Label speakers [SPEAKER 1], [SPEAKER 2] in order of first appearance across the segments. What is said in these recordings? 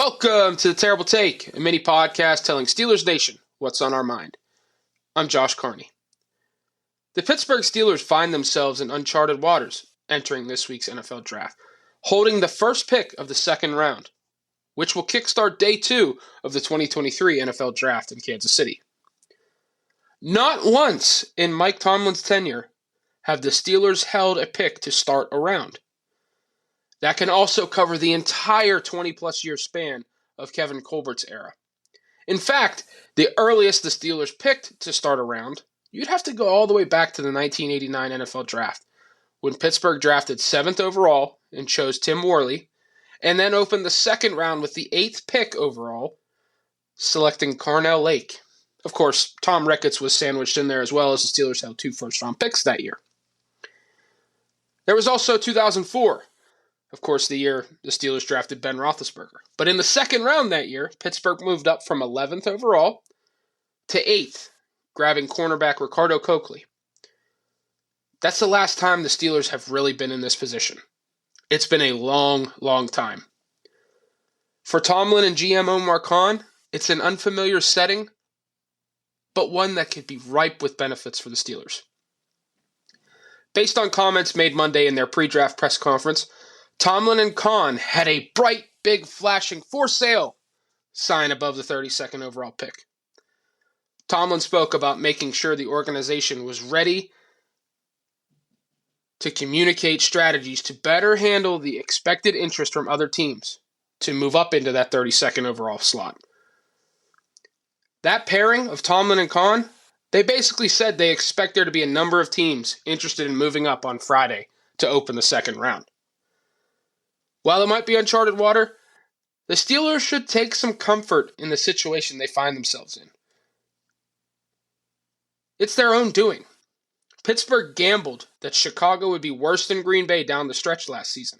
[SPEAKER 1] Welcome to The Terrible Take, a mini podcast telling Steelers Nation what's on our mind. I'm Josh Carney. The Pittsburgh Steelers find themselves in uncharted waters entering this week's NFL Draft, holding the first pick of the second round, which will kickstart day 2 of the 2023 NFL Draft in Kansas City. Not once in Mike Tomlin's tenure have the Steelers held a pick to start a round. That can also cover the entire 20-plus year span of Kevin Colbert's era. In fact, the earliest the Steelers picked to start a round, you'd have to go all the way back to the 1989 NFL Draft, when Pittsburgh drafted 7th overall and chose Tim Worley, and then opened the second round with the 8th pick overall, selecting Carney Lake. Of course, Tom Ricketts was sandwiched in there as well, as the Steelers held 2 first-round picks that year. There was also 2004. Of course, the year the Steelers drafted Ben Roethlisberger. But in the second round that year, Pittsburgh moved up from 11th overall to 8th, grabbing cornerback Ricardo Coakley. That's the last time the Steelers have really been in this position. It's been a long, long time. For Tomlin and GM Omar Khan, it's an unfamiliar setting, but one that could be ripe with benefits for the Steelers. Based on comments made Monday in their pre-draft press conference, Tomlin and Khan had a bright, big, flashing for sale sign above the 32nd overall pick. Tomlin spoke about making sure the organization was ready to communicate strategies to better handle the expected interest from other teams to move up into that 32nd overall slot. That pairing of Tomlin and Khan, they basically said they expect there to be a number of teams interested in moving up on Friday to open the second round. While it might be uncharted water, the Steelers should take some comfort in the situation they find themselves in. It's their own doing. Pittsburgh gambled that Chicago would be worse than Green Bay down the stretch last season,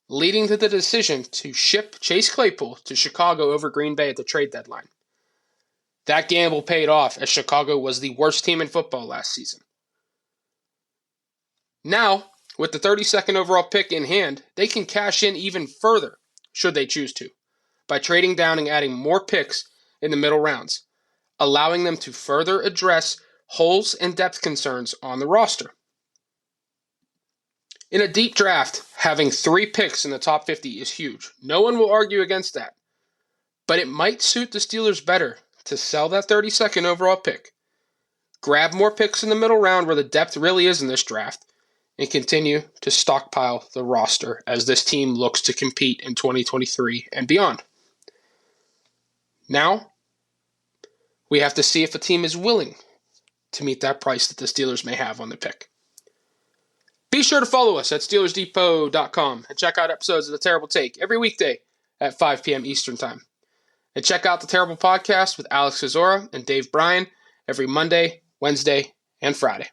[SPEAKER 1] leading to the decision to ship Chase Claypool to Chicago over Green Bay at the trade deadline. That gamble paid off, as Chicago was the worst team in football last season. Now, with the 32nd overall pick in hand, they can cash in even further, should they choose to, by trading down and adding more picks in the middle rounds, allowing them to further address holes and depth concerns on the roster. In a deep draft, having 3 picks in the top 50 is huge. No one will argue against that. But it might suit the Steelers better to sell that 32nd overall pick, grab more picks in the middle round where the depth really is in this draft, and continue to stockpile the roster as this team looks to compete in 2023 and beyond. Now, we have to see if a team is willing to meet that price that the Steelers may have on the pick. Be sure to follow us at SteelersDepot.com and check out episodes of The Terrible Take every weekday at 5 p.m. Eastern Time. And check out The Terrible Podcast with Alex Kozora and Dave Bryan every Monday, Wednesday, and Friday.